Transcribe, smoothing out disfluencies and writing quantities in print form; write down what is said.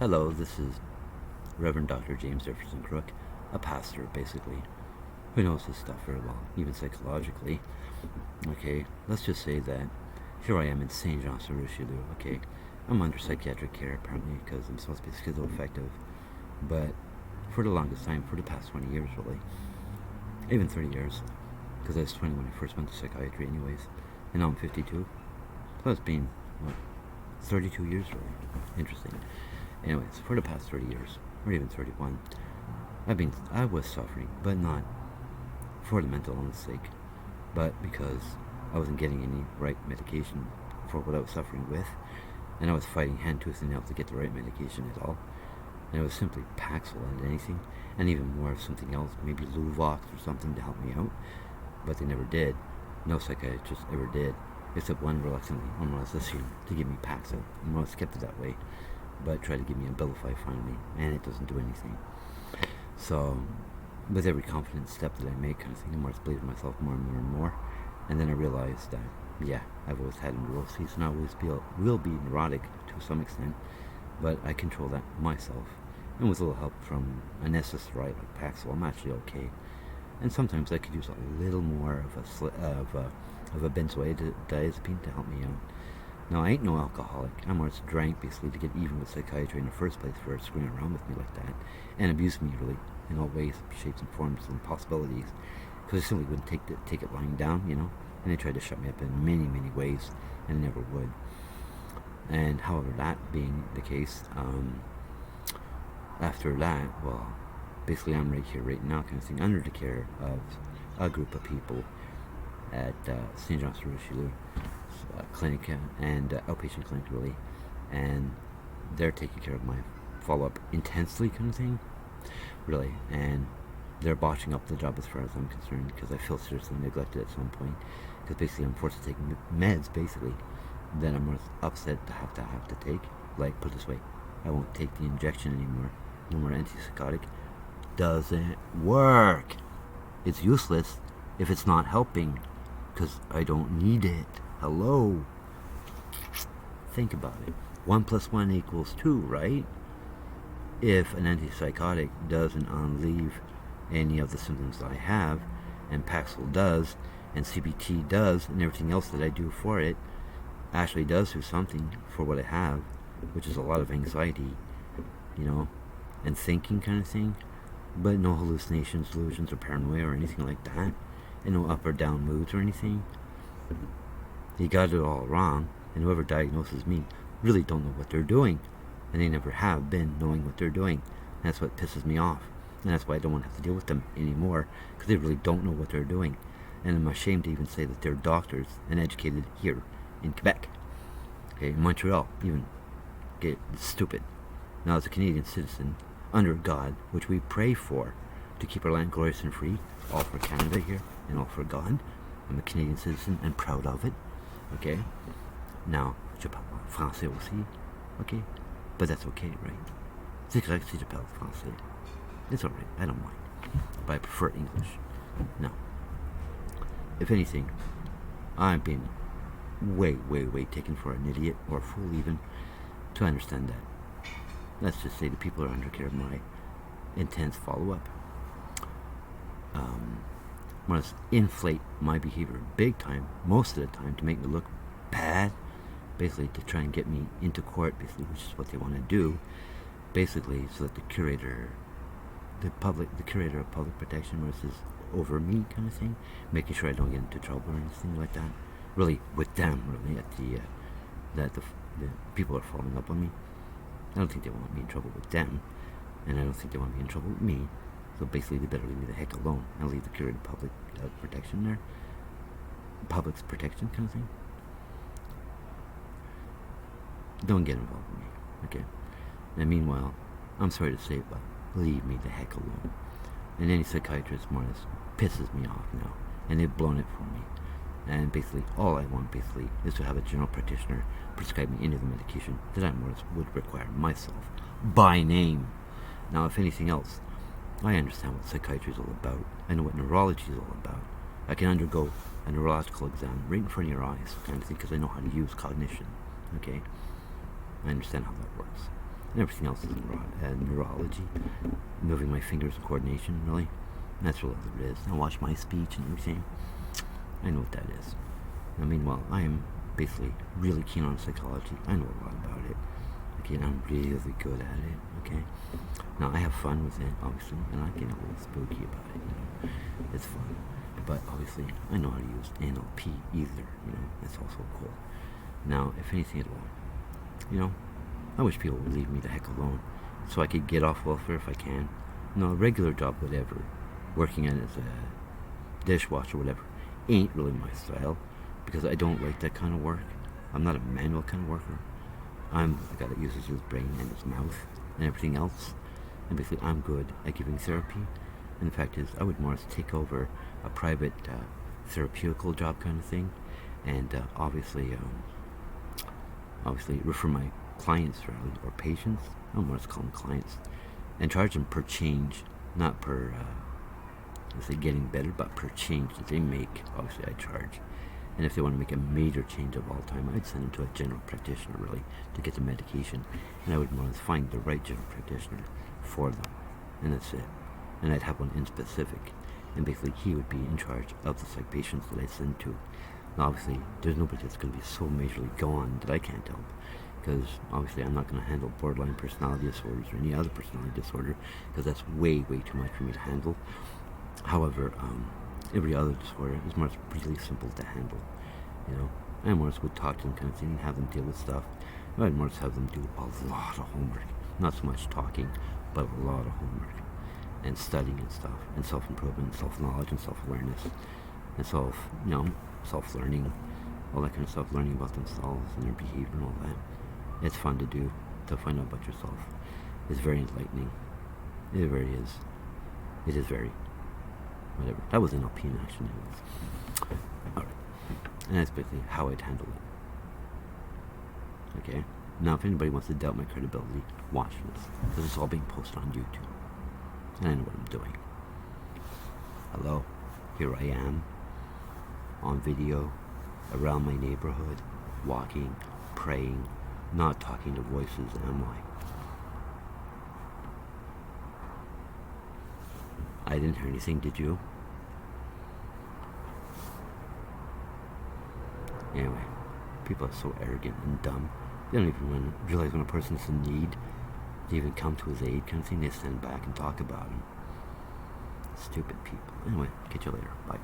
Hello, this is Reverend Dr. James Jefferson Crook, a pastor, basically, who knows this stuff very well, even psychologically. Okay, let's just say that here I am in Saint Jean sur Richelieu. Okay, I'm under psychiatric care apparently because I'm supposed to be schizoaffective, but for the longest time, for the past 20 years really, even 30 years, because I was 20 when I first went to psychiatry anyways, and now I'm 52, so it's been, what, 32 years really. Interesting. Anyways, for the past 30 years, or even 31, I was suffering, but not for the mental illness sake, but because I wasn't getting any right medication for what I was suffering with, and I was fighting hand, tooth, and nail to get the right medication at all. And it was simply Paxil and anything, and even more of something else, maybe Luvox or something to help me out, but they never did. No psychiatrist ever did, except one reluctantly when I was listening to give me Paxil, and most kept it that way, but tried to give me Abilify finally, and it doesn't do anything. So, with every confident step that I make, kind of thing, the more I believe in myself more and more and more. And then I realized that, yeah, I've always had neuroses, and I always will be neurotic to some extent, but I control that myself. And with a little help from an SSRI like Paxil, I'm actually okay. And sometimes I could use a little more of a benzodiazepine to help me out. Now, I ain't no alcoholic. I'm just drank basically to get even with psychiatry in the first place for screwing around with me like that and abusing me really in all ways, shapes, and forms and possibilities. Because I simply wouldn't take it lying down, you know. And they tried to shut me up in many, many ways, and never would. And however, that being the case, after that, well, basically I'm right here, right now, kind of thing, under the care of a group of people at St. Jean sur Richelieu clinic and outpatient clinic really, and they're taking care of my follow-up intensely, kind of thing, really, and they're botching up the job as far as I'm concerned because I feel seriously neglected at some point because basically I'm forced to take meds basically that I'm upset to have to take. Like, put it this way, I won't take the injection anymore. No more antipsychotic. Doesn't work. It's useless if it's not helping because I don't need it. Hello. Think about it. 1 + 1 = 2, right? If an antipsychotic doesn't unleave any of the symptoms I have, and Paxil does, and CBT does, and everything else that I do for it actually does do something for what I have, which is a lot of anxiety, you know, and thinking kind of thing, but no hallucinations, delusions, or paranoia or anything like that, and no up or down moods or anything. He got it all wrong, and whoever diagnoses me really don't know what they're doing, and they never have been knowing what they're doing. And that's what pisses me off, and that's why I don't want to have to deal with them anymore, because they really don't know what they're doing. And I'm ashamed to even say that they're doctors and educated here in Quebec, okay, in Montreal even. Okay, it's stupid. Now, as a Canadian citizen, under God, which we pray for, to keep our land glorious and free, all for Canada here, and all for God, I'm a Canadian citizen and proud of it, okay? Now, je parle français aussi, okay? But that's okay, right? C'est correct si je parle français. It's alright, I don't mind. But I prefer English. Now, if anything, I'm being way, way, way taken for an idiot or a fool even to understand that. Let's just say the people are under care of my intense follow-up. Want to inflate my behavior big time, most of the time, to make me look bad, basically to try and get me into court, basically, which is what they want to do, basically, so that the curator of public protection is over me, kind of thing, making sure I don't get into trouble or anything like that. Really, with them, really, at that the people are following up on me. I don't think they want me in trouble with them, and I don't think they want me in trouble with me. So basically, they better leave me the heck alone and leave the curator of public protection there. Public's protection, kind of thing. Don't get involved with me, okay? And meanwhile, I'm sorry to say it, but leave me the heck alone. And any psychiatrist more or less pisses me off now, and they've blown it for me. And basically, all I want basically is to have a general practitioner prescribe me any of the medication that I more or less would require myself, by name. Now, if anything else, I understand what psychiatry is all about. I know what neurology is all about. I can undergo a neurological exam right in front of your eyes, kind of thing, because I know how to use cognition, okay? I understand how that works. And everything else is neurology, moving my fingers and coordination, really. That's really what it is. I watch my speech and everything. I know what that is. Now, meanwhile, I am basically really keen on psychology. I know a lot about it. Okay, and I'm really good at it. Okay. Now I have fun with it, obviously, and I get a little spooky about it. It's fun, but obviously, I know how to use NLP either. It's also cool. Now, if anything at all, I wish people would leave me the heck alone, so I could get off welfare if I can. A regular job, whatever, working as a dishwasher, whatever, ain't really my style, because I don't like that kind of work. I'm not a manual kind of worker. I'm a guy that uses his brain and his mouth and everything else. And basically, I'm good at giving therapy. And the fact is, I would more take over a private therapeutical job kind of thing, and obviously refer my clients really, or patients. I don't want to call them clients, and charge them per change, not per let's say getting better, but per change that they make. Obviously, I charge. And if they want to make a major change of all time, I'd send them to a general practitioner, really, to get the medication. And I would want to find the right general practitioner for them. And that's it. And I'd have one in specific. And basically, he would be in charge of the psych patients that I send to. Now, obviously, there's nobody that's going to be so majorly gone that I can't help. Because, obviously, I'm not going to handle borderline personality disorders or any other personality disorder, because that's way, way too much for me to handle. However, every other disorder is more really simple to handle. I more would talk to them kind of thing and have them deal with stuff. I'd more have them do a lot of homework. Not so much talking, but a lot of homework. And studying and stuff. And self-improvement, self-knowledge, and self-awareness. And self-learning. All that kind of stuff. Learning about themselves and their behavior and all that. It's fun to do, to find out about yourself. It's very enlightening. It very is. It is very. Whatever. That was NLP in action. Alright. And that's basically how I'd handle it. Okay? Now, if anybody wants to doubt my credibility, watch this. Because it's all being posted on YouTube. And I know what I'm doing. Hello? Here I am. On video. Around my neighborhood. Walking. Praying. Not talking to voices, am I didn't hear anything, did you? Anyway, people are so arrogant and dumb. They don't even realize when a person's in need. They even come to his aid kind of thing. They stand back and talk about him. Stupid people. Anyway, catch you later. Bye.